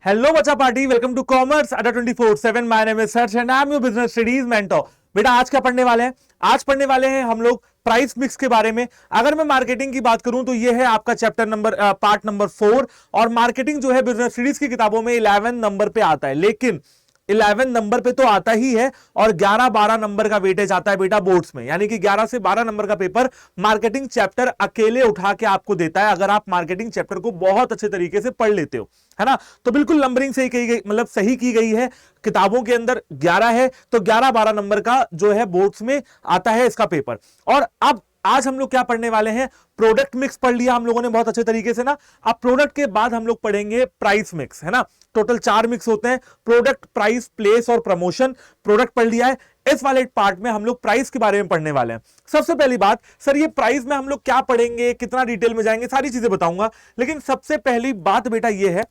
Hello बच्चा party, welcome to commerce अड्डा 24/7। My name is search and I am your business studies mentor. बेटा आज क्या पढ़ने वाले हैं? आज पढ़ने वाले हैं हम लोग प्राइस मिक्स के बारे में। अगर मैं मार्केटिंग की बात करूं तो ये है आपका चैप्टर नंबर पार्ट नंबर 4। और मार्केटिंग जो है बिजनेस स्टडीज की किताबों में 11 नंबर पे आता है, लेकिन 11 नंबर पे तो आता ही है और 11-12 नंबर का वेटेज आता है बेटा बोर्ड्स में। यानी कि 11 से 12 नंबर का पेपर मार्केटिंग चैप्टर अकेले उठा के आपको देता है, अगर आप मार्केटिंग चैप्टर को बहुत अच्छे तरीके से पढ़ लेते हो, है ना। तो बिल्कुल नंबरिंग सही की गई, मतलब सही की गई है। किताबों के अंदर 11 है तो 11-12 नंबर का जो है बोर्ड्स में आता है इसका पेपर। और अब आज हम लोग क्या पढ़ने वाले हैं? प्रोडक्ट मिक्स पढ़ लिया हम लोगों ने बहुत अच्छे तरीके से ना। अब प्रोडक्ट के बाद हम लोग पढ़ेंगे प्राइस मिक्स, है ना। टोटल 4 मिक्स होते हैं, प्रोडक्ट, प्राइस, प्लेस और प्रमोशन। प्रोडक्ट पढ़ लिया है। इस वाले पार्ट में हम लोग प्राइस के बारे में पढ़ने वाले हैं। सबसे पहली बात, सर ये प्राइस में हम लोग क्या पढ़ेंगे, कितना डिटेल में जाएंगे, सारी चीजें बताऊंगा। लेकिन सबसे पहली बात बेटा ये है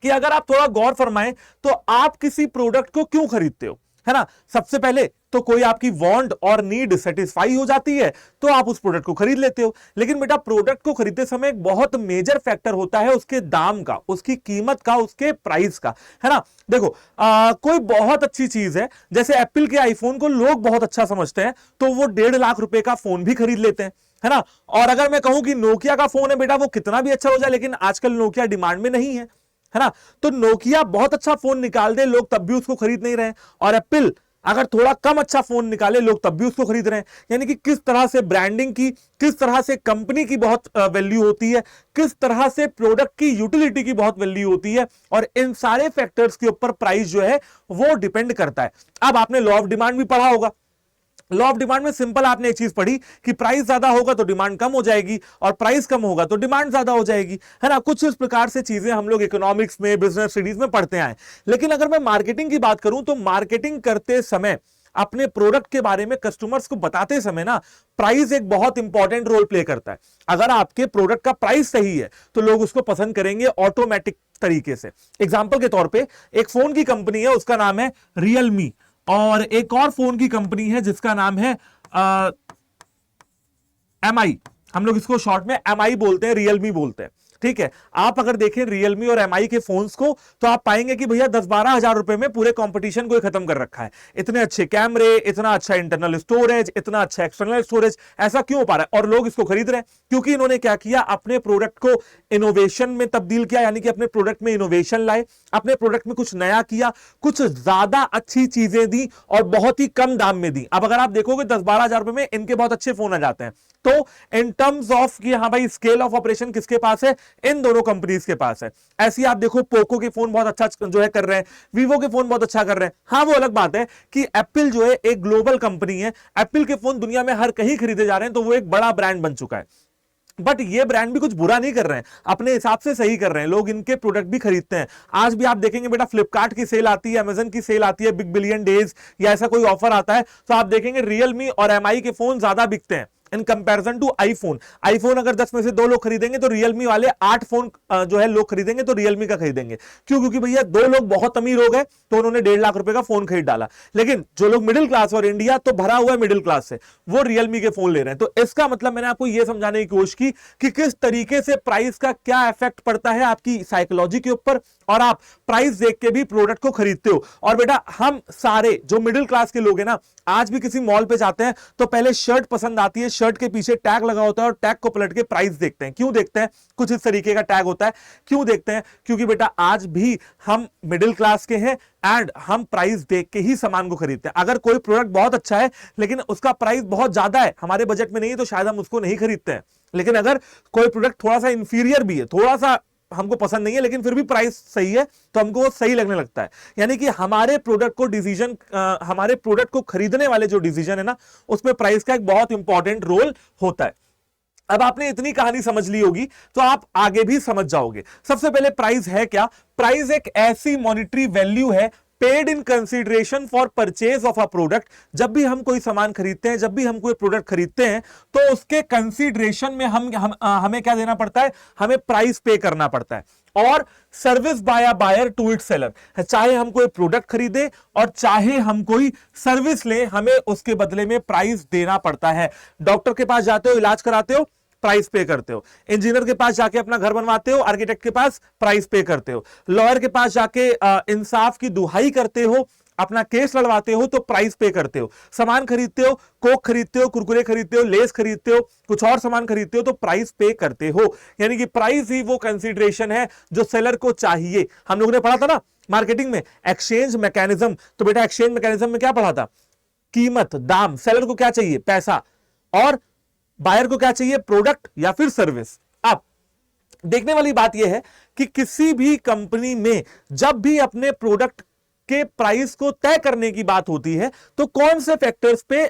कि अगर आप थोड़ा गौर फरमाएं तो आप किसी प्रोडक्ट को क्यों खरीदते हो, है ना। सबसे पहले तो कोई आपकी वांट और नीड सेटिस्फाई हो जाती है तो आप उस प्रोडक्ट को खरीद लेते हो। लेकिन बेटा प्रोडक्ट को खरीदते समय एक बहुत मेजर फैक्टर होता है उसके दाम का, उसकी कीमत का, उसके प्राइस का, है ना। देखो कोई बहुत अच्छी चीज है, जैसे एप्पल के आईफोन को लोग बहुत अच्छा समझते हैं तो वो 1.5 लाख रुपए का फोन भी खरीद लेते हैं, है ना। और अगर मैं कहूं कि नोकिया का फोन है बेटा, वो कितना भी अच्छा हो जाए लेकिन आजकल नोकिया डिमांड में नहीं है ना। तो नोकिया बहुत अच्छा फोन निकाल दे, लोग तब भी उसको खरीद नहीं रहे हैं। और एप्पल अगर थोड़ा कम अच्छा फोन निकाले, लोग तब भी उसको खरीद रहे हैं। यानी कि किस तरह से ब्रांडिंग की, किस तरह से कंपनी की बहुत वैल्यू होती है, किस तरह से प्रोडक्ट की यूटिलिटी की बहुत वैल्यू होती है। और इन सारे फैक्टर्स के ऊपर प्राइस जो है वो डिपेंड करता है। अब आपने लॉ ऑफ डिमांड भी पढ़ा होगा। लॉ ऑफ डिमांड में सिंपल आपने एक चीज पढ़ी कि प्राइस ज्यादा होगा तो डिमांड कम हो जाएगी और प्राइस कम होगा तो डिमांड ज्यादा हो जाएगी, है ना। कुछ इस प्रकार से चीजें हम लोग इकोनॉमिक्स में, बिजनेस स्टडीज में पढ़ते आए। लेकिन अगर मैं मार्केटिंग की बात करूं तो मार्केटिंग करते समय, अपने प्रोडक्ट के बारे में कस्टमर्स को बताते समय ना, प्राइस एक बहुत इंपॉर्टेंट रोल प्ले करता है। अगर आपके प्रोडक्ट का प्राइस सही है तो लोग उसको पसंद करेंगे ऑटोमेटिक तरीके से। एग्जांपल के तौर पे एक फोन की कंपनी है, उसका नाम है रियलमी, और एक और फोन की कंपनी है जिसका नाम है MI। हम लोग इसको शॉर्ट में MI बोलते हैं, रियलमी बोलते हैं, ठीक है। आप अगर देखें रियलमी और MI के फोन्स को तो आप पाएंगे कि भैया 10-12 हजार रुपए में पूरे कंपटीशन को खत्म कर रखा है। इतने अच्छे कैमरे, इतना अच्छा इंटरनल स्टोरेज, इतना अच्छा एक्सटर्नल स्टोरेज, ऐसा क्यों हो पा रहा है? और लोग इसको खरीद रहे हैं क्योंकि इन्होंने क्या किया, अपने प्रोडक्ट को इनोवेशन में तब्दील किया। यानी कि अपने प्रोडक्ट में इनोवेशन लाए, अपने प्रोडक्ट में कुछ नया किया, कुछ ज्यादा अच्छी चीजें दी और बहुत ही कम दाम में दी। अब अगर आप देखोगे 10-12 हजार रुपए में इनके बहुत अच्छे फोन आ जाते हैं। तो इन टर्म्स ऑफ कि हाँ भाई स्केल ऑफ ऑपरेशन किसके पास है? इन दोनों कंपनीज के पास है। ऐसे ही आप देखो पोको के फोन बहुत अच्छा जो है कर रहे हैं, वीवो के फोन बहुत अच्छा कर रहे हैं। हाँ वो अलग बात है कि एप्पल जो है एक ग्लोबल कंपनी है, एप्पल के फोन दुनिया में हर कहीं खरीदे जा रहे हैं तो वो एक बड़ा ब्रांड बन चुका है। बट ये ब्रांड भी कुछ बुरा नहीं कर रहे हैं, अपने हिसाब से सही कर रहे हैं, लोग इनके प्रोडक्ट भी खरीदते हैं। आज भी आप देखेंगे बेटा फ्लिपकार्ट की सेल आती है, अमेजन की सेल आती है, बिग बिलियन डेज या ऐसा कोई ऑफर आता है तो आप देखेंगे रियलमी और MI के फोन ज्यादा बिकते हैं in comparison to iPhone. IPhone अगर 10 में से 2 लोग खरीदेंगे तो रियलमी वाले 8 फोन जो है लोग खरीदेंगे तो रियलमी का खरीदेंगे। क्यों? क्योंकि भैया 2 लोग बहुत अमीर हो गए तो उन्होंने 1.5 लाख रुपए का फोन खरीद डाला। लेकिन जो लोग मिडिल क्लास, और इंडिया तो भरा हुआ है मिडिल क्लास से, वो रियलमी के फोन ले रहे हैं। तो इसका मतलब मैंने आपको यह समझाने की कोशिश की कि किस तरीके से प्राइस का क्या इफेक्ट पड़ता है आपकी साइकोलॉजी के ऊपर, और आप प्राइस देख के भी प्रोडक्ट को खरीदते हो। और बेटा हम सारे जो मिडिल क्लास के लोग हैं ना, आज भी किसी मॉल पे जाते हैं तो पहले शर्ट पसंद आती है, शर्ट के पीछे टैग लगा होता है और टैग को पलट के प्राइस देखते हैं। क्यों देखते हैं? कुछ इस तरीके का टैग होता है। क्यों देखते हैं? क्योंकि बेटा आज भी हम मिडिल क्लास के हैं एंड हम प्राइस देख के ही सामान को खरीदते हैं। अगर कोई प्रोडक्ट बहुत अच्छा है लेकिन उसका प्राइस बहुत ज्यादा है, हमारे बजट में नहीं है, तो शायद हम उसको नहीं खरीदते हैं। लेकिन अगर कोई प्रोडक्ट थोड़ा सा इंफीरियर भी है, थोड़ा सा हमको पसंद नहीं है लेकिन फिर भी प्राइस सही है, तो हमको वो सही लगने लगता है। यानी कि हमारे प्रोडक्ट को डिसीजन, हमारे प्रोडक्ट को खरीदने वाले जो डिसीजन है ना, उसमें प्राइस का एक बहुत इंपॉर्टेंट रोल होता है। अब आपने इतनी कहानी समझ ली होगी तो आप आगे भी समझ जाओगे। सबसे पहले प्राइस है क्या? प्राइस एक ऐसी मॉनिटरी वैल्यू है paid in consideration for purchase of a product. जब भी हम कोई सामान खरीदते हैं, जब भी हम कोई प्रोडक्ट खरीदते हैं तो उसके कंसीडरेशन में हमें क्या देना पड़ता है? हमें प्राइस पे करना पड़ता है। और service by a buyer to it seller, चाहे हम कोई प्रोडक्ट खरीदे और चाहे हम कोई सर्विस ले, हमें उसके बदले में प्राइस देना पड़ता है। डॉक्टर के पास जाते हो, इलाज कराते हो, प्राइस पे करते हो, इंजीनियर के पास जाके अपना घर बनवाते हो, आर्किटेक्ट के पास प्राइस पे करते हो, लॉयर के पास जाके इंसाफ की दुहाई करते हो, अपना केस लड़वाते हो तो प्राइस पे करते हो, सामान खरीदते हो, कोक खरीदते हो, कुरकुरे खरीदते हो, लेस खरीदते हो, कुछ और सामान खरीदते हो तो प्राइस पे करते हो। यानी कि प्राइस ही वो कंसीडरेशन है जो सेलर को चाहिए। हम लोगों ने पढ़ा था ना मार्केटिंग में एक्सचेंज मैकेनिज्म, तो बेटा एक्सचेंज मैकेनिज्म में क्या पढ़ा था? कीमत, दाम, सेलर को क्या चाहिए? पैसा, और बायर को क्या चाहिए? प्रोडक्ट या फिर सर्विस। अब देखने वाली बात यह है कि किसी भी कंपनी में जब भी अपने प्रोडक्ट के प्राइस को तय करने की बात होती है तो कौन से फैक्टर्स पे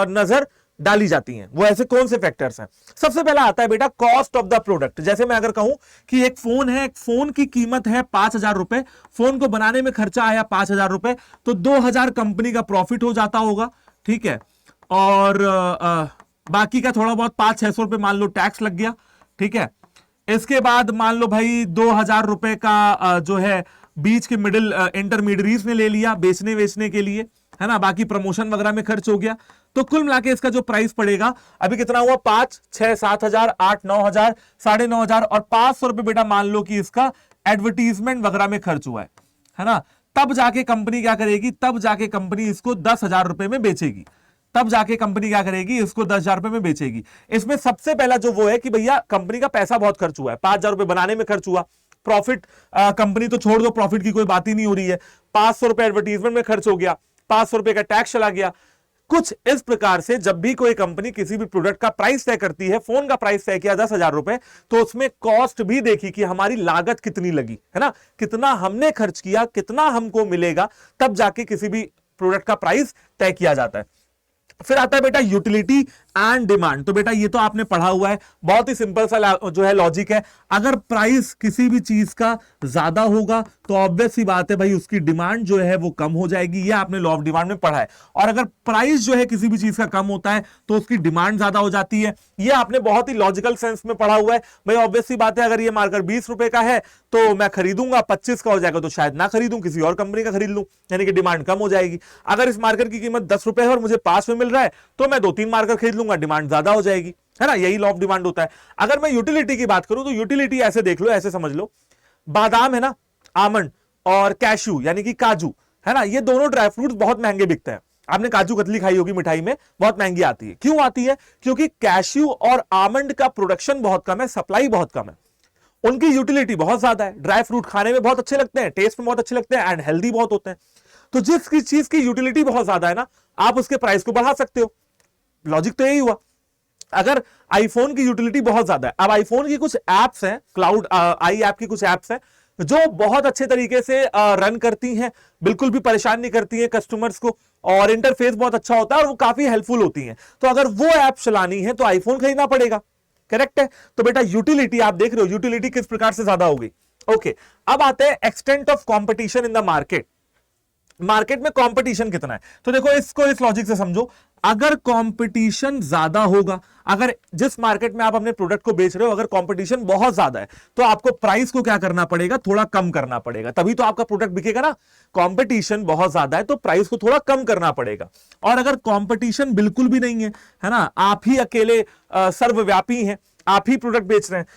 नजर डाली जाती हैं? वो ऐसे कौन से फैक्टर्स हैं? सबसे पहला आता है बेटा कॉस्ट ऑफ द प्रोडक्ट। जैसे मैं अगर कहूं कि एक फोन है, एक फोन की कीमत है 5,000 रुपए, फोन को बनाने में खर्चा आया 5,000 रुपए, तो 2,000 कंपनी का प्रॉफिट हो जाता होगा, ठीक है, और बाकी का थोड़ा बहुत 500-600 रुपए मान लो टैक्स लग गया, ठीक है। इसके बाद मान लो भाई 2,000 रुपए का जो है बीच के मिडिल इंटरमीडियरीज ने ले लिया बेचने वेचने के लिए, है ना, बाकी प्रमोशन वगैरह में खर्च हो गया, तो कुल मिला के इसका जो प्राइस पड़ेगा अभी कितना हुआ? 5, 6, 7,000, 8, 9,000, 9,500 और 500 रुपए बेटा मान लो कि इसका एडवर्टीजमेंट वगैरह में खर्च हुआ है ना। तब जाके कंपनी क्या करेगी? तब जाके कंपनी इसको 10,000 रुपए में बेचेगी, तब जाके कंपनी क्या करेगी? इसको 10,000 रुपए में बेचेगी। इसमें सबसे पहला जो वो है कि भैया कंपनी का पैसा बहुत खर्च हुआ है, 5,000 रुपए बनाने में खर्च हुआ, प्रॉफिट कंपनी तो छोड़ दो, प्रॉफिट की कोई बात ही नहीं हो रही है, 500 रुपए एडवर्टीजमेंट में खर्च हो गया, 500 रुपए का टैक्स चला गया। कुछ इस प्रकार से जब भी कोई कंपनी किसी भी प्रोडक्ट का प्राइस तय करती है, फोन का प्राइस तय किया 10,000 रुपए, तो उसमें कॉस्ट भी देखी कि हमारी लागत कितनी लगी, है ना, कितना हमने खर्च किया, कितना हमको मिलेगा, तब जाके किसी भी प्रोडक्ट का प्राइस तय किया जाता है। फिर आता है बेटा यूटिलिटी एंड डिमांड। तो बेटा ये तो आपने पढ़ा हुआ है, बहुत ही सिंपल सा जो है लॉजिक है। अगर प्राइस किसी भी चीज का ज्यादा होगा तो ऑब्वियस सी बात है भाई उसकी डिमांड जो है वो कम हो जाएगी, ये आपने लॉ ऑफ डिमांड में पढ़ा है। और अगर प्राइस जो है किसी भी चीज का कम होता है तो उसकी डिमांड ज्यादा हो जाती है, ये आपने बहुत ही लॉजिकल सेंस में पढ़ा हुआ है। भाई ऑब्वियस सी बात है, अगर ये मार्कर 20 रुपए का है तो मैं खरीदूंगा, 25 का हो जाएगा तो शायद ना खरीदूं, किसी और कंपनी का खरीद लूं, यानी कि डिमांड कम हो जाएगी। अगर इस मार्कर की कीमत 10 रुपए है और मुझे 5 में मिल रहा है तो मैं 2-3 मार्कर खरीद लूंगा, डिमांड ज्यादा हो जाएगी, है ना, यही लॉ ऑफ डिमांड होता है। अगर मैं यूटिलिटी की बात करूं तो यूटिलिटी ऐसे देख लो, ऐसे समझ लो, बादाम है ना, आमंड और कैशू यानी कि काजू, है ना, ये दोनों ड्राई फ्रूट्स बहुत महंगे बिकते हैं। आपने काजू कतली खाई होगी मिठाई में, बहुत महंगी आती है। क्यों आती है? क्योंकि कैशू और आमंड का प्रोडक्शन बहुत कम है, सप्लाई बहुत कम है, उनकी यूटिलिटी बहुत ज्यादा है। ड्राई फ्रूट खाने में बहुत अच्छे लगते हैं, टेस्ट में बहुत अच्छे लगते हैं एंड हेल्दी बहुत होते हैं। तो जिस चीज की यूटिलिटी बहुत ज्यादा है ना, आप उसके प्राइस को बढ़ा सकते हो। लॉजिक तो यही हुआ। अगर आईफोन की यूटिलिटी बहुत ज्यादा है, अब आईफोन की कुछ एप्स हैं, क्लाउड आई ऐप की कुछ एप्स हैं जो बहुत अच्छे तरीके से रन करती हैं, बिल्कुल भी परेशान नहीं करती हैं कस्टमर्स को, और इंटरफेस बहुत अच्छा होता है और वो काफी हेल्पफुल होती हैं। तो अगर वो ऐप चलानी है तो आईफोन खरीदना पड़ेगा, करेक्ट है। तो बेटा यूटिलिटी आप देख रहे हो, यूटिलिटी किस प्रकार से ज्यादा होगी। ओके, अब आते हैं extent of competition in the market. Market में कंपटीशन कितना है? तो देखो इसको इस लॉजिक से समझो, अगर कंपटीशन ज्यादा होगा, अगर जिस मार्केट में आप अपने प्रोडक्ट को बेच रहे हो अगर कंपटीशन बहुत ज्यादा है तो आपको प्राइस को क्या करना पड़ेगा? थोड़ा कम करना पड़ेगा, तभी तो आपका प्रोडक्ट बिकेगा ना। कंपटीशन बहुत ज्यादा है तो प्राइस को थोड़ा कम करना पड़ेगा। और अगर कंपटीशन बिल्कुल भी नहीं है ना, आप ही अकेले सर्वव्यापी हैं, आप ही प्रोडक्ट बेच रहे हैं,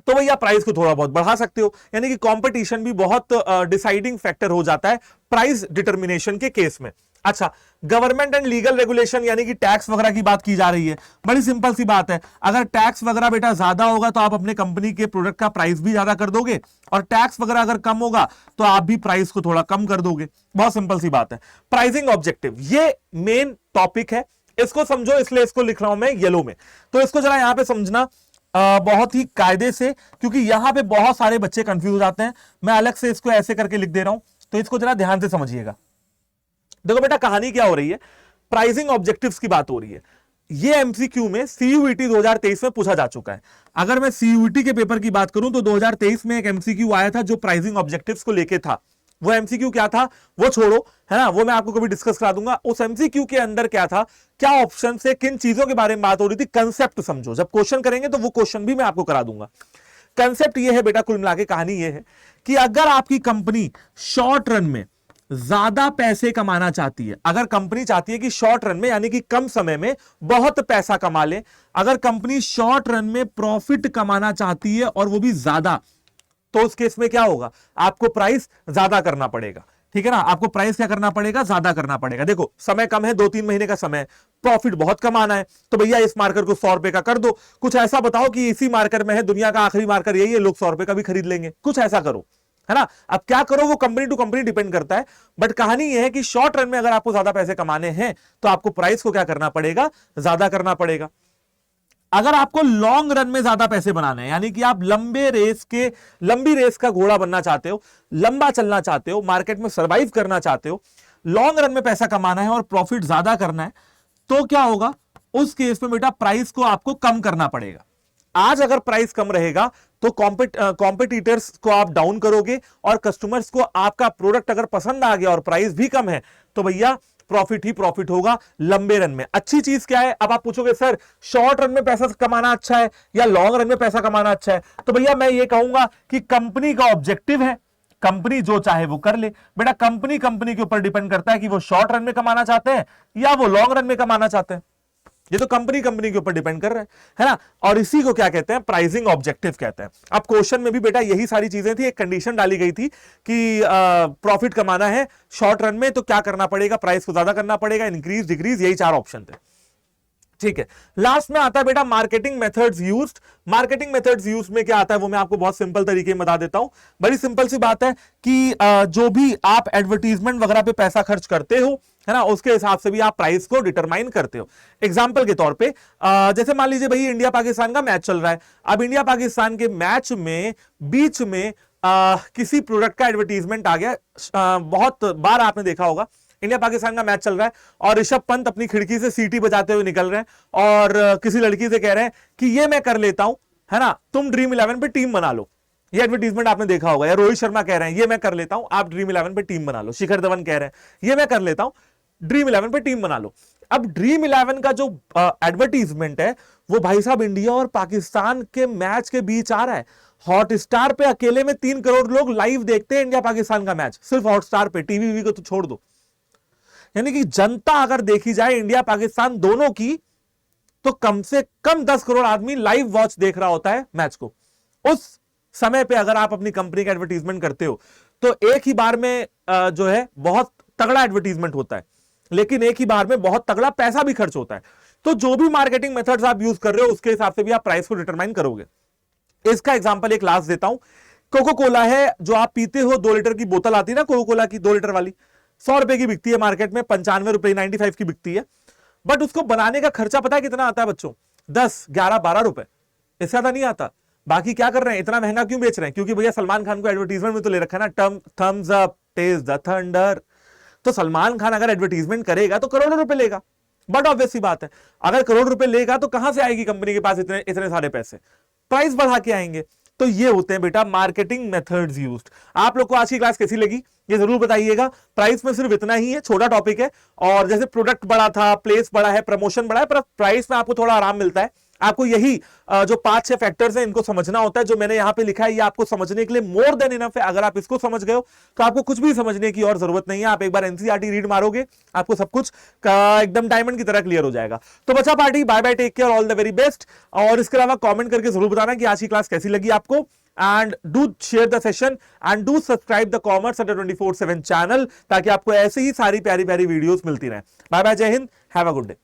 तो भैया प्राइस को थोड़ा बहुत बढ़ा सकते हो। यानी कि कंपटीशन भी बहुत डिसाइडिंग फैक्टर हो जाता है प्राइस डिटर्मिनेशन के केस में। अच्छा, गवर्नमेंट एंड लीगल रेगुलेशन यानी कि टैक्स वगैरह की बात की जा रही है। बड़ी सिंपल सी बात है, अगर टैक्स वगैरह बेटा ज्यादा होगा तो आप अपने कंपनी के प्रोडक्ट का प्राइस भी ज्यादा कर दोगे, और टैक्स वगैरह अगर कम होगा तो आप भी प्राइस को थोड़ा कम कर दोगे। बहुत सिंपल सी बात है। प्राइसिंग ऑब्जेक्टिव ये मेन टॉपिक है, इसको समझो, इसलिए इसको लिख रहा हूं मैं येलो में। तो इसको जरा यहां पे समझना बहुत ही कायदे से, क्योंकि यहां पे बहुत सारे बच्चे कंफ्यूज हो जाते हैं। मैं अलग से इसको ऐसे करके लिख दे रहा हूं, तो इसको जरा ध्यान से समझिएगा। देखो बेटा कहानी क्या हो रही है, प्राइसिंग ऑब्जेक्टिव्स की बात हो रही है। ये एमसीक्यू में सीयूईटी 2023 में पूछा जा चुका है। अगर मैं सीयूईटी के पेपर की बात करूं तो 2023 में एक एमसीक्यू आया था जो प्राइसिंग ऑब्जेक्टिव्स को लेके था। वो एमसीक्यू क्या था वो छोड़ो, है ना, वो मैं आपको कभी डिस्कस करा दूंगा। उस एमसीक्यू के अंदर क्या था, क्या ऑप्शन से किन चीजों के बारे में बात हो रही थी, कंसेप्ट समझो। जब क्वेश्चन करेंगे तो वो क्वेश्चन भी मैं आपको करा दूंगा। कंसेप्ट ये है बेटा, कुल मिला के कहानी ये है कि अगर आपकी कंपनी शॉर्ट रन में ज्यादा पैसे कमाना चाहती है, अगर कंपनी चाहती है कि शॉर्ट रन में यानी कि कम समय में बहुत पैसा कमा ले, अगर कंपनी शॉर्ट रन में प्रॉफिट कमाना चाहती है और वो भी ज्यादा, तो उस केस में क्या होगा, आपको प्राइस ज्यादा करना पड़ेगा। ठीक है ना, आपको प्राइस क्या करना पड़ेगा, ज्यादा करना पड़ेगा। देखो समय कम है, 2-3 महीने का समय, प्रॉफिट बहुत कमाना है, तो भैया इस मार्कर को 100 रुपए का कर दो। कुछ ऐसा बताओ कि इसी मार्कर में है, दुनिया का आखिरी मार्कर यही है, लोग 100 रुपए का भी खरीद लेंगे, कुछ ऐसा करो, है ना। अब क्या करो वो कंपनी टू कंपनी डिपेंड करता है, बट कहानी यह है कि शॉर्ट रन में अगर आपको ज्यादा पैसे कमाने हैं तो आपको प्राइस को क्या करना पड़ेगा, ज्यादा करना पड़ेगा। अगर आपको लॉन्ग रन में ज्यादा पैसे बनाने हैं, यानी कि आप लंबी रेस का घोड़ा बनना चाहते हो, लंबा चलना चाहते हो, मार्केट में सर्वाइव करना चाहते हो, लॉन्ग रन में पैसा कमाना है और प्रॉफिट ज्यादा करना है, तो क्या होगा, उस केस में बेटा प्राइस को आपको कम करना पड़ेगा। आज अगर प्राइस कम रहेगा तो कॉम्पिटिटर्स को आप डाउन करोगे, और कस्टमर्स को आपका प्रोडक्ट अगर पसंद आ गया और प्राइस भी कम है तो भैया प्रॉफिट ही प्रॉफिट होगा लंबे रन में। अच्छी चीज क्या है, अब आप पूछोगे सर शॉर्ट रन में पैसा कमाना अच्छा है या लॉन्ग रन में पैसा कमाना अच्छा है, तो भैया मैं ये कहूंगा कि कंपनी का ऑब्जेक्टिव है, कंपनी जो चाहे वो कर ले बेटा। कंपनी के ऊपर डिपेंड करता है कि वो शॉर्ट रन में कमाना चाहते हैं या वो लॉन्ग रन में कमाना चाहते हैं, ये तो कंपनी के ऊपर डिपेंड कर रहा है ना। और इसी को क्या कहते हैं, प्राइसिंग ऑब्जेक्टिव कहते हैं। अब क्वेश्चन में भी बेटा यही सारी चीजें थी, एक कंडीशन डाली गई थी कि प्रॉफिट कमाना है शॉर्ट रन में तो क्या करना पड़ेगा, प्राइस को ज्यादा करना पड़ेगा, इंक्रीज डिक्रीज, यही 4 ऑप्शन थे। ठीक है, लास्ट में आता है बेटा marketing methods used. Marketing methods used में क्या आता है वो मैं आपको बहुत सिंपल तरीके में बता देता हूं। बड़ी सिंपल सी बात है कि जो भी आप एडवर्टीजमेंट वगैरह पे पैसा खर्च करते हो, है ना, उसके हिसाब से भी आप प्राइस को डिटरमाइन करते हो। एग्जांपल के तौर पे जैसे मान लीजिए भाई इंडिया पाकिस्तान का मैच चल रहा है, अब इंडिया पाकिस्तान के मैच में बीच में किसी प्रोडक्ट का एडवर्टीजमेंट आ गया। बहुत बार आपने देखा होगा इंडिया पाकिस्तान का मैच चल रहा है और ऋषभ पंत अपनी खिड़की से सीटी बजाते हुए निकल रहे हैं और किसी लड़की से कह रहे हैं कि ये मैं कर लेता हूं, है ना, तुम ड्रीम 11 पे टीम बना लो। ये एडवर्टीजमेंट आपने देखा होगा। या रोहित शर्मा कह रहे हैं ये मैं कर लेता हूं, आप ड्रीम 11 पे टीम बना लो। शिखर धवन कह रहे हैं ये मैं कर लेता हूं, ड्रीम 11 पे टीम बना लो। अब ड्रीम 11 का जो एडवर्टीजमेंट है वो भाई साहब इंडिया और पाकिस्तान के मैच के बीच आ रहा है। हॉटस्टार पे अकेले में 3 करोड़ लोग लाइव देखते हैं इंडिया पाकिस्तान का मैच, सिर्फ हॉटस्टार पे, टीवी को तो छोड़ दो। यानी कि जनता अगर देखी जाए इंडिया पाकिस्तान दोनों की, तो कम से कम 10 करोड़ आदमी लाइव वॉच देख रहा होता है मैच को। उस समय पे अगर आप अपनी कंपनी का एडवर्टीजमेंट करते हो तो एक ही बार में जो है बहुत तगड़ा एडवर्टीजमेंट होता है, लेकिन एक ही बार में बहुत तगड़ा पैसा भी खर्च होता है। तो जो भी मार्केटिंग मेथड्स आप यूज कर रहे हो उसके हिसाब से भी आप प्राइस को डिटरमाइन करोगे। इसका एग्जांपल एक लास्ट देता हूं। कोको कोला है जो आप पीते हो, 2 लीटर की बोतल आती है ना कोको कोला की, 2 लीटर वाली, 100 रुपए की बिकती है मार्केट में, 95 रुपए 95 की बिकती है। बट उसको बनाने का खर्चा पता है कितना आता है बच्चों, 10, 11, 12 रुपए, इससे ज्यादा नहीं आता। बाकी क्या कर रहे हैं, इतना महंगा क्यों बेच रहे हैं, क्योंकि भैया सलमान खान को एडवर्टीजमेंट में तो ले रखा है ना, Thums Up taste the thunder. तो सलमान खान अगर एडवर्टीजमेंट करेगा तो करोड़ों रुपए लेगा, बट ऑब्वियस सी बात है अगर करोड़ रुपए लेगा तो कहां से आएगी कंपनी के पास इतने इतने सारे पैसे, प्राइस बढ़ा के आएंगे। तो ये होते हैं बेटा मार्केटिंग मेथड्स यूज्ड। आप लोग को आज की क्लास कैसी लगी ये जरूर बताइएगा। प्राइस में सिर्फ इतना ही है, छोटा टॉपिक है, और जैसे प्रोडक्ट बड़ा था, प्लेस बड़ा है, प्रमोशन बड़ा है, पर प्राइस में आपको थोड़ा आराम मिलता है। आपको यही जो 5-6 फैक्टर्स हैं इनको समझना होता है। जो मैंने यहां पे लिखा है ये आपको समझने के लिए मोर देन इनफ है। अगर आप इसको समझ गए हो तो आपको कुछ भी समझने की और जरूरत नहीं है। आप एक बार एनसीईआरटी रीड मारोगे आपको सब कुछ एकदम डायमंड की तरह क्लियर हो जाएगा। तो बच्चा party, bye bye, take care, all the very best. और इसके अलावा कॉमेंट करके जरूर बताना कि आज की क्लास कैसी लगी आपको, and do share the session and do subscribe the Commerce Adda 24/7 channel, ताकि आपको ऐसे ही सारी प्यारी प्यारी वीडियोस मिलती रहे। बाय बाय, जय Hind, have a good day.